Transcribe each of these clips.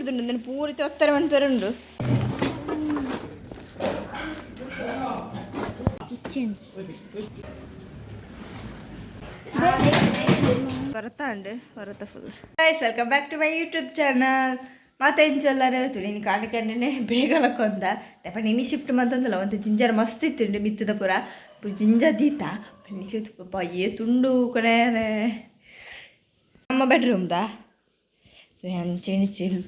ಇವ್ರದ್ದು ನಾನು ಪೂರ್ತಿ ಒತ್ತರ ಮನ್ಪೇರುಂಡು ಹೊರತಾಂಡು ಹೊರತ full guys welcome back to my YouTube channel ಮತ್ತೆ ಇಂಚಲ್ಲರು ತುಳಿನಿ ಕಾಂಡಕಂಡನೆ ಬೇಗ ಲಕ್ಕೊಂದ ತಪ್ಪ ನಿನ್ನೆ ಶಿಫ್ಟ್ ಮಂತಂದಲ್ಲ ಒಂದು ಜಿಂಜರ್ ಮಸ್ತ್ ಇತ್ತು ಮಿತ್ತದ ಪುರ ಜಿಂಜರ್ ದೀತ ಏ ತುಂಡು ಕೊನೆ ನಮ್ಮ ಬೆಡ್ರೂಮ್ದ ಅಂಚೆಣಿ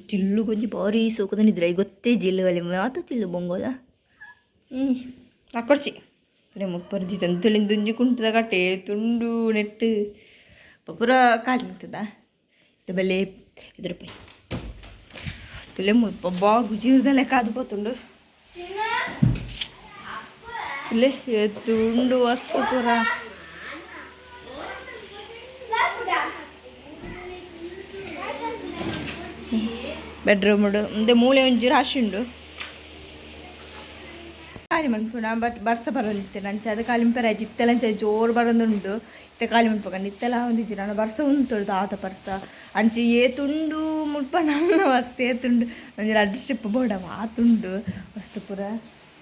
ಚಿಲ್ಲು ಕೊಂಚ ಭಾರಿ ಸೋಕದನಿದ್ರೆ ಗೊತ್ತೇ ಜಿಲ್ಲುಗಳಿ ಮಾತು ಚಿಲ್ಲು ಬೊಂಗೋದ ಅಕ್ಕೊಡ್ಸಿ ಮುಪ್ಪರ್ಜಿ ತಂತುಳಿನ ದುಂಜಿ ಕುಂಟದ ಕಟ್ಟೆ ತುಂಡು ನೆಟ್ಟು ಪೂರ ಕಾಲು ನಿಂತದ ಇದು ಬೆಲೆ ಇದು ರೂಪಾಯಿ ತುಲೆ ಮುಲ್ಪ ಬಾ ಗುಜಿರ್ದಲ್ಲೇ ಕಾದು పోతుండు ತುಲೆ ತುಂಡು ವಸ್ತು ಪೂರ ಬೆಡ್ರೂಮ್ ಮುಂದೆ ಮೂಲೆ ಒಂಚೂರು ಹಾಶಿಂಡು ಕಾಲಿ ಮನ್ಪುಣ ಬಟ್ ಬರ್ಸ ಬರೋದಿತ್ತೆ ನಂಚ ಅದು ಕಾಲಿ ಮಿಂಪರಾಯ್ತು ಇತ್ತೆಲ್ಲ ಜೋರು ಬರೋದುಂಡು ಇತ್ತೆ ಕಾಲಿ ಮನ್ಪಕಂಡು ಇತ್ತೆಲ್ಲ ಒಂದಿಜ್ಜಿ ನಾನು ಬರ್ಸ ಉಂಟೊಳ್ದು ಆತ ಬರ್ಸ ಅಂಚೆ ತುಂಡು ಮುಲ್ಪ ನನ್ನ ವಸ್ತು ತುಂಡು ನಂಜಿ ಅಡ್ಡ ಟ್ರಿಪ್ ಬೋಡವ ಆತುಂಡು ವಸ್ತು ಪೂರ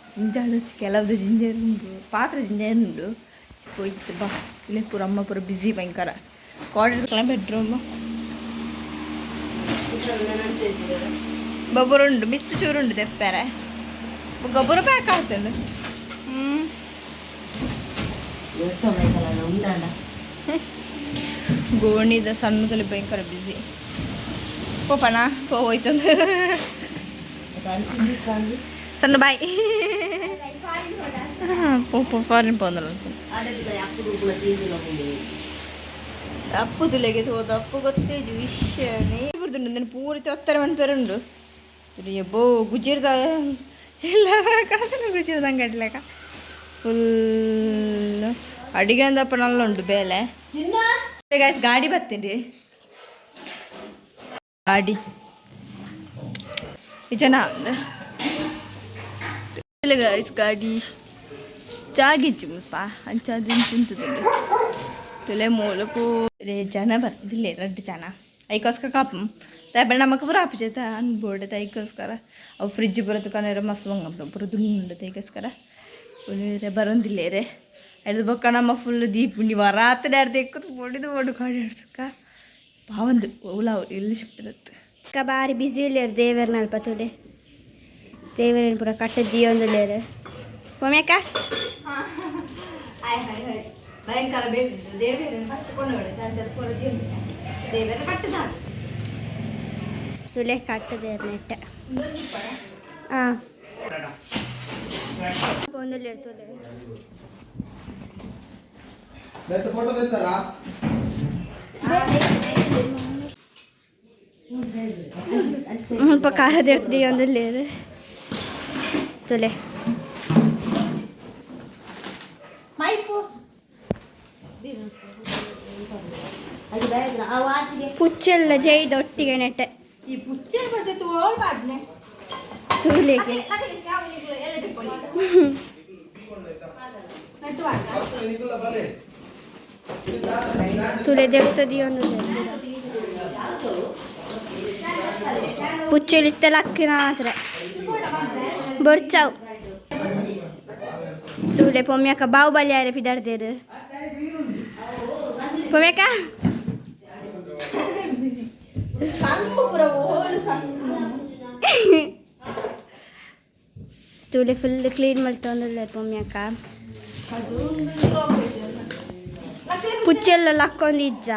ಜಿಂಜಾದ ಕೆಲವ್ದು ಜಿಂಜರ್ ಉಂಡು ಪಾತ್ರೆ ಜಿಂಜರ್ ಉಂಡು ಹೋಯ್ತು ಬಾ ಇಲ್ಲಿ ಪೂರ ಅಮ್ಮ ಪೂರ ಬ್ಯುಸಿ ಭಯಂಕರ ಕಾರ್ಡರ್ ಬೆಡ್ರೂಮ್ ಬೊಬ್ಬರುಂಡು ಮಿತ್ತು ಚೂರುಂಡು ತೆಪ್ಪರೆ ಗೊಬ್ಬರ ಪ್ಯಾಕ್ ಆಗ್ತದೆ ಗೋಣಿದ ಸಣ್ಣದಲ್ಲಿ ಭಯಂಕರ ಬ್ಯುಸಿ ಪೋಪಣ ಹೋಯ್ತು ಸಣ್ಣ ಬಾಯ್ ಫಾರಿನ್ ಪೋಂದಲ್ಲ ಅಪ್ಪು ತುಲೆಗೆ ಹೋದ ಅಪ್ಪು ಗೊತ್ತೇಜು ವಿಷಯನೇ ಇವ್ರದ್ದು ನಾನು ಪೂರ್ತಿ ಒತ್ತರ ಮನ್ಪೇರುಂಡು ಬೋ ಗುಜಿರ್ದ ಇಲ್ಲ ಕಾಸನ ಗುಜಿರ್ದಂಗೆ ಅಡ್ಲೇಕ ಫುಲ್ ಅಡಿಗೆ ಅಂದಪ್ಪ ನಲ್ಲ ಉಂಟು ಬೇಲೆ ಗಾಯ್ಸ್ ಗಾಡಿ ಬರ್ತೀನಿ ಗಾಡಿ ಜನ ಗಾಯ್ಸ್ ಗಾಡಿ ಜಾಗಿಚ್ಚು ಮುಲ್ಪ ಅಂಚಾದ ತಿಂತದುಂಡು ತುಲೆ ಮೂಲಕು ಜನ ಬರ್ತಿಲ್ಲ 2 ಜನ ಐಕೋಸ್ಕರ ಕಾಪಂ ತಬಣ್ಣ ನಮಗೆ ಪೂರ ಆಪಿಜೈತ ಅನ್ಬೋರ್ಡ್ ಐಕೋಸ್ಕರ ಅವು ಫ್ರಿಜ್ ಬರೋದು ಕಣರ ಮಸ್ತ್ ಬಂಗ ಪೂರ ದುಂಡು ಐಕೋಸ್ಕರ ಫುಲ್ ಬರೋದಿಲ್ಲೇರೆ ಅದು ಬೊಕ್ಕ ನಮ್ಮ ಫುಲ್ ದೀಪುಂಡಿ ರಾತ್ರಿ ಯಾರ್ದು ಎಕ್ಕದು ಹೊಡಿದು ಓಡು ಕಾಡಿ ಆಡ್ಸಕ್ಕ ಬಾವಂದು ಓಲಾ ಎಲ್ಲಿ ಶಿಫ್ಟ್ ಅಕ್ಕ ಬಾರಿ ಬ್ಯುಸಿ ಇಲ್ಲೇರು ದೇವರ ನಲ್ಪತ್ತುಲೆ ದೇವರ ಪೂರ ಕಟ್ಟ ಜೀವನದಲ್ಲೇರು ಒಮ್ಮೆಕ್ಕ ಭಯಂಕರ ಬೇಕು ದೇವರ ಫಸ್ಟ್ ಕೊಂಡು ಪೂರ ದೇವರ ಕಟ್ಟದ ತುಲೆ ಕಟ್ಟದೇರು ನೆಟ್ಟ ಹಾಂ ಒಂದಲ್ಲೇರು ತುಲೆ ಸ್ವಲ್ಪ ಖಾರದ ಇರ್ತೀವಿ ಒಂದಲ್ಲಿ ತುಲೆ ಪುಚ್ಚೆಲ್ಲ ಜೈದ ಒಟ್ಟಿಗೆ ನೆಟ್ಟೆ ಈ ಪುಚ್ಚೆ ಬರ್ತೈತೆ ಓಡ್ಬಾಡ್ನೆ ತುಲೆಗೆ ತುಲೆ ದೇವತದಿ ಒಂದು ಪುಚ್ಚೆಲಿತ್ತೆಲ್ಲ ಅಕ್ಕಿನ ಮಾತ್ರ ಬರ್ಚಾವು ತುಲೆ ಪೊಮ್ಯಾಕ ಬಾಹುಬಲಿ ಯಾರೇ ಪಿದಾಡ್ದೇರು ಪೊಮ್ಯಾಕ ತುಲೆ ಫುಲ್ ಕ್ಲೀನ್ ಮಾಡ್ತಾ ಒಂದಲ್ಲ ಪೊಮ್ಯಾಕ ಪುಚ್ಚೆಲ್ಲ ಹಾಕೊಂಡಿದ್ದ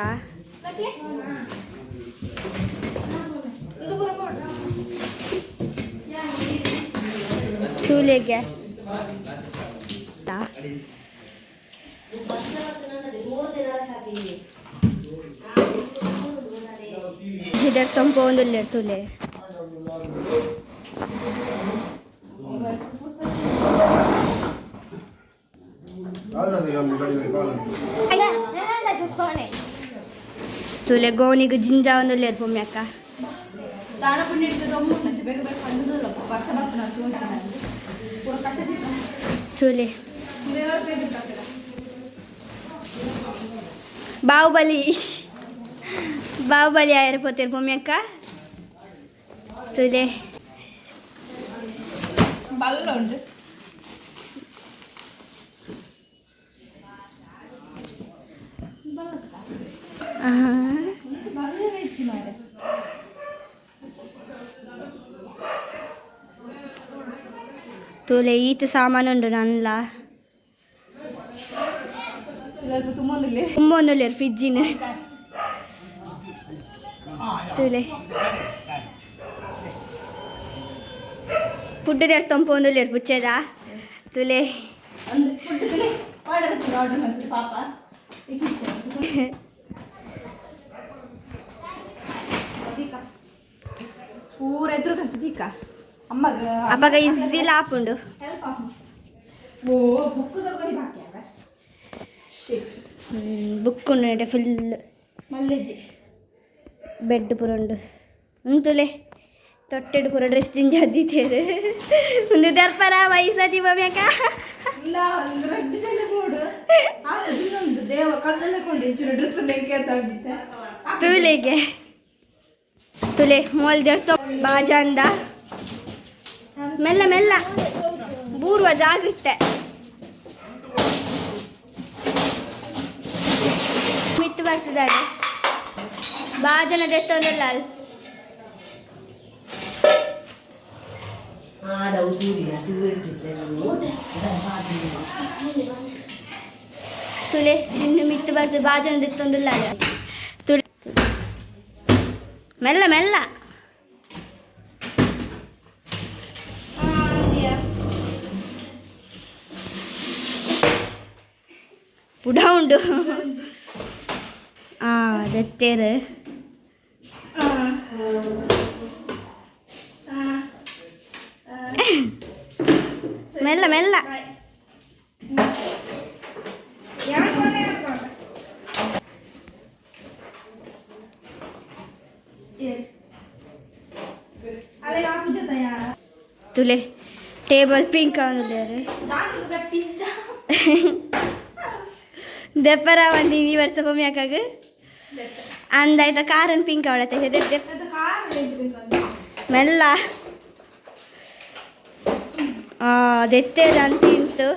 ತುಲೆಗೆ ಇದರ ತಂಪು ಒಂದಲ್ಲ ತುಲೆ ತುಲೆ ಗೋನಿಗೆ ಜಿಂಜಾ ಒಂದಲ್ಲ ಪೊಮ್ಯಾಕ ತುಲೆ ಬಾಹುಬಲಿ ಆಯರ್ ಪೋತಿರ್ ಪೊಮ್ಯಾಕ ತುಲೆ ಬಲ್ಲ ಉಂಟು ತುಲೆ ಈತ ಸಾಮಾನು ಉಂಡು ನನ್ಲ ತುಂಬ ಫ್ರಿಜ್ಜಿನ ತುಲೆ ಫುಡ್ ತೆಡ್ತೊಂಪೊಂದುಲ್ಲೇರು ಪುಚ್ಚದ ತುಲೆ ಪಾಪ ಪೂರ ಎದುರು ಕತ್ತಿಕ್ಕ ಅಮ್ಮಗ ಅಪ್ಪಗ ಈಸಿ ಲಾಪುಂಡು ಓ ಬುಕ್ ತಗೊಂಡು ಬಾಕಿ ಬುಕ್ ಉಂಡು ಫುಲ್ ಮಲ್ಲೆಜ್ಜಿ ಬೆಡ್ ಪೂರ ಉಂಡು ಉಂತುಲೆ ತೊಟ್ಟೆಡು ಪೂರ ಡ್ರೆಸ್ ಚೇಂಜ್ ಆದಿತ್ತೇರು ಒಂದು ದರ್ಪರ ವಯಸ್ಸದಿ ಬಮ್ಯಾಕ ಇಲ್ಲ ಒಂದು ರೆಡ್ ಜನ ನೋಡು ಇನ್ನೊಂದು ದೇವ ಕಣ್ಣಲ್ಲಿ ಕೊಂಡು ಇಂಚೂರು ಡ್ರೆಸ್ ಬೆಂಕಿ ಅಂತ ಆಗಿತ್ತೆ ತುಲೆಗೆ ತುಲೆ ಮೋಲ್ ಜಡ್ತೋ ಬಾಜಂದ ಮೆಲ್ಲ ಮೆಲ್ಲ ಬೂರ್ವ ಜಾಗ್ರತೆ ಮಿತ್ತು ಬರ್ತಿದ್ದಾರೆ ಬಾಜನ ದೆತ್ತೊಂದಲ್ಲ ಅಲ್ಲಿ ತುಲೆ ಇನ್ನು ಮಿತ್ತು ಬರ್ತದೆ ಬಾಜನ ದೆತ್ತೊಂದಲ್ಲ ಅಲ್ಲಿ ತುಲೆ ಮೆಲ್ಲ ಮೆಲ್ಲ ಪುಡ ಉಂಡು ದತ್ತೇರು ಮೆಲ್ಲ ಮೆಲ್ಲ ತುಲೆ ಟೇಬಲ್ ಪಿಂಕ್ ಆಗುದು ದೆಪ್ಪರ ಒಂದು ಈ ವರ್ಷ ಬೊಮ್ಮೆ ಹಾಕಾಗ ಅಂದಾಯ್ತ ಕಾರನ್ ಪಿಂಕ್ ಅವಳತ್ತೆ ಮೆಲ್ಲ ದೆತ್ತೇದ ಅಂತಿಂತು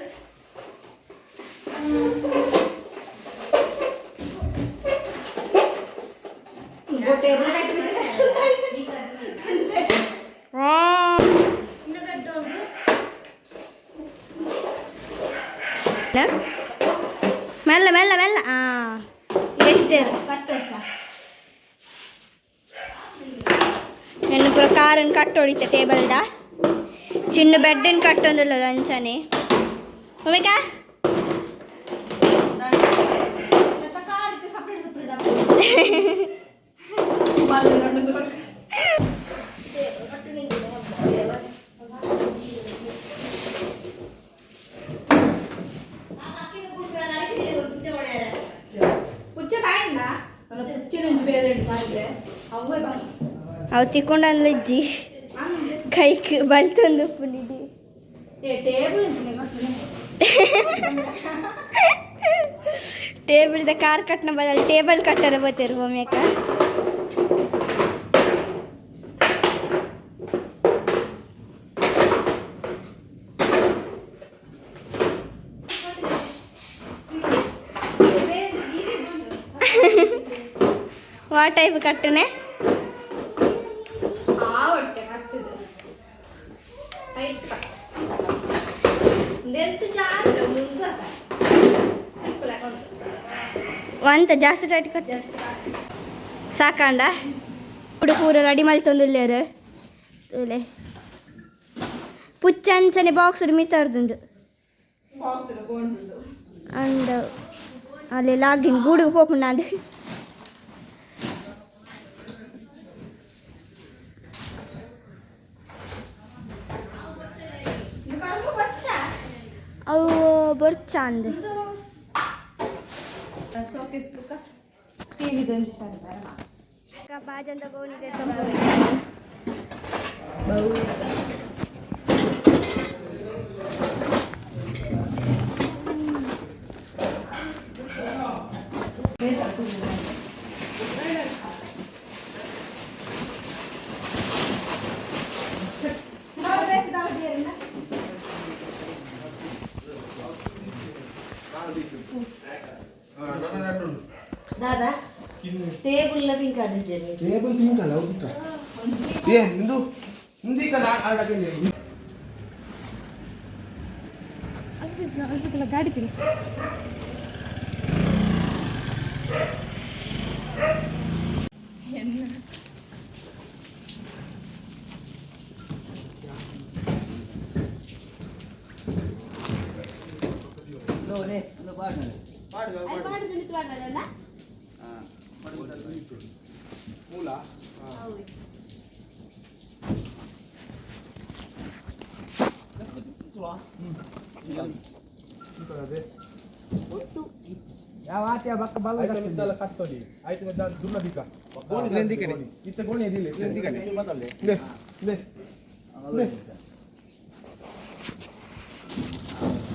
ಮೆಲ್ಲ ಮೆಲ್ಲ ಮೆಲ್ಲ నేను ఇప్పుడు కారుని కట్టోడితే టేబుల్ దా చిన్న బెడ్ని కట్టొందులో లంచని భూమిక ಅವು ತಿಕ್ಕೊಂಡು ಅಂದ್ಲಿಜ್ಜಿ ಕೈಗೆ ಬಲ್ತೊಂದು ಪುಂಡಿದ್ದಿ ಟೇಬಲ್ದ ಕಾರ್ ಕಟ್ನ ಬದಲು ಟೇಬಲ್ ಕಟ್ಟರ ಬತ್ತೀರು ಒಮ್ಮೆಕ ವಾ ಟೈಪ್ ಕಟ್ಟನೆ ಅಂತ ಜಾಸ್ತಿ ಟೈಟ್ ಕಟ್ ಸಾಕಾಂಡ ఇప్పుడు ಪೂರ ರೆಡಿ ಮಲ್ತೊಂದುಲ್ಲೇರು ತೋಲೆ ಪುಚ್ಚಂಚನೆ ಬಾಕ್ಸ್ ಮಿತ್ತರ್ದುಂಡು ಅಂದ ಅಲ್ಲಿ ಲಾಗಿನ್ ಗೂಡಿಗೆ ಪೋಪುಂಡ ಅದು ಅವು ಬರ್ಚ ಅಂದೆ ಶೋಕೇಸ್ ಬುಕ್ಕ ಟಿವಿದೊಂದು ಬಾಜಂತ ಗೋಣಿಗೆ ದಾದಾ ಟೇಬಲ್ ಪಿಂಕ್ ಅದ ಸರ್ ಟೇಬಲ್ ಪಿಂಕ್ ಅಲ್ಲ ಹೌದಾ ಏ ನಿಂದು ಹಿಂದಿ ಕಲ ಆಡಕ್ಕೆ ಗಾಡಿ ತಿಳಿ ಮೂಲ ಯಾವ ಆತ್ಯ ಬಕ್ಕ ಬಾಲ ಆಯ್ತು ಕತ್ತೋಡಿ ಆಯ್ತು ಮದ್ದ ದುರ್ನದಿಕ ಗೋಣಿ ಲೆಂದಿಕನೆ ಇತ್ತ ಗೋಣಿ ಇದಿಲ್ಲ ಲೆಂದಿಕನೆ ಬದಲೆ ಲೆ ಲೆ ಲೆ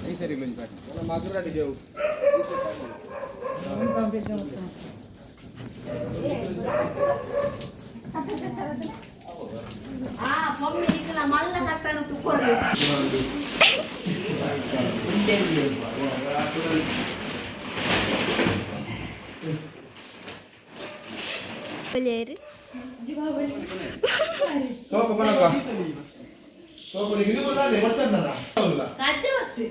ಈ ಸರಿ ಲೆಂದಿ ಪಾಟ ನನ್ನ ಮಗರಾಡಿ ದೇವು ಮಮ್ಮಿ ನಿಕ್ಕಲ ಮಲ್ಲ ಕಟ್ಟಣ ತುಕೊರ್ಲಿ ಬಲೇರು ಸೋಪ ಬನಕ ಸೋಪ ನಿಗಿದು ಬರದೆ ಬರ್ಚಂದನ ಹೌದಲ್ಲ ಕಾಚೆ ಮತ್ತೆ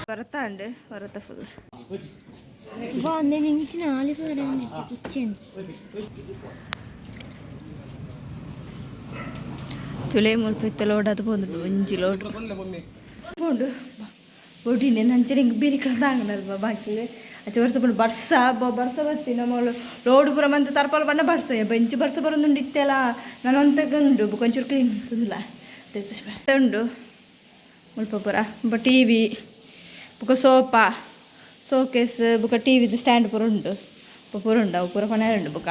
വറുത്താണ്ട് വറുത്ത ഫുൾ ചുലൈ മുൾപ്പിത്തലോട് അത് പോകുന്നുണ്ട് ഒഞ്ചിലോട്ട് പോണ്ട് ಒಟ್ಟಿನೇ ನಂಚನೆ ಹಿಂಗೆ ಬೇರಿಕಲ್ದಾಂಗನಲ್ವ ಬಾಕಿ ಅಚ್ಚ ವರ್ಷ ಬಂದು ಬರ್ಸ ಬರ್ತಿ ನಮ್ಮ ರೋಡ್ ಪುರ ಮಂತ ತರ್ಪಲ್ ಬಣ್ಣ ಬರ್ಸ ಬೆಂಚು ಬರ್ಸ ಬರೋದುಂಡು ಇತ್ತೆಲ್ಲ ನಾನು ಒಂತಗಂಡು ಕೊಂಚೂರು ಕ್ಲೀನ್ ಮಾಡ್ತದಿಲ್ಲ ಉಂಡು ಮುಲ್ಪ ಪುರ ಬೊಕ್ಕ ಟಿ ವಿ ಬೊಕ್ಕ ಸೋಫಾ ಸೋಕೇಸ್ ಬೊಕ್ಕ ಟಿ ವಿದು ಸ್ಟ್ಯಾಂಡ್ ಪುರ ಉಂಡು ಪುರ ಉಂಡು ಅವು ಪೂರ ಕೊನೆ ಉಂಡು ಬೊಕ್ಕ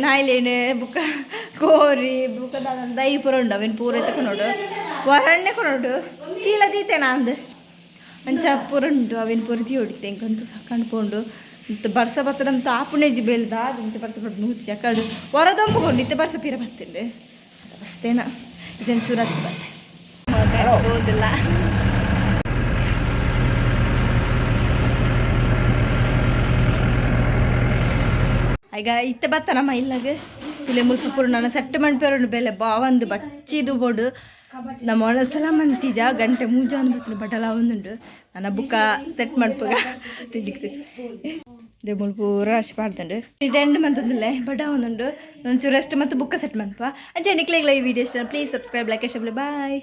ನಾಯಿಲೇನು ಬುಕ್ಕ ಕೋರಿ ಬುಕ್ಕ ದೈ ಪೂರ ಉಂಡು ಅವೇನು ಪೂರ ತಕೊಂಡೋಡು ಹೊರಣ್ಣೆ ಕೊನೋಡು ಚೀಲ ದೀತೇನ ಅಂದು ಅಂಚ ಪೂರ ಉಂಡು ಅವೇನು ಪೂರ ತೀ ಹೊಡಿತೆ ಇಂಕಂತೂ ಸಾಕೊಂಡು ಪೋಂಡು ಇಂತ ಬರ್ಸ ಬರ್ತದಂತ ಆಪುಣೆಜಿ ಬೇಲ್ದ ಇಂತ ಬರ್ಸ ಬಟ್ಟು ನೂತಿ ಚಕ್ಕಡು ಹೊರದೊಂಬುಕೊಂಡು ಇತ್ತೆ ಬರ್ಸ ಪೀರ ಬರ್ತಿಲ್ಲ ಅಷ್ಟೇನ ಇದನ್ನು ಚೂರಾಗಿ ಬರ್ತೆ ಹೋದಿಲ್ಲ ಈಗ ಇತ್ತೆ ಬತ್ತ ನಮ್ಮ ಇಲ್ಲಾಗ ಇಲ್ಲೇ ಮುಲ್ಪುರ ನಾನು ಸೆಟ್ ಮಣ್ಪೇರು ಬೆಲೆ ಬಾವಂದು ಬಚ್ಚಿದು ಬೋಡು ನಮ್ಮ ಒಳಸಲ ಮಂತಿಜ ಗಂಟೆ ಮೂಜ ಅಂದ್ಬಿಟ್ಟು ಬಟಲ ಒಂದುಂಡು ನನ್ನ ಬುಕ್ಕ ಸೆಟ್ ಮಣ್ಪಗ ತಿಂಡಿಗೆ ದೇ ಮುಲ್ಪೂರ ಅಷ್ಟು ಮಾಡ್ತಂಡು ರಿಟೆಂಡ್ ಮಂತಂದಿಲ್ಲ ಬಡ ಒಂದುಂಡು ನಾನು ಚೂರಷ್ಟು ಮತ್ತು ಬುಕ್ಕ ಸೆಟ್ ಮಣ್ಪ ಅಂಚೆ ನಿಕ್ಲಿಗ್ಲ ಈ ವಿಡಿಯೋ ಇಷ್ಟ ಪ್ಲೀಸ್ ಸಬ್ಸ್ಕ್ರೈಬ್ ಲೈಕ್ ಬಾಯ್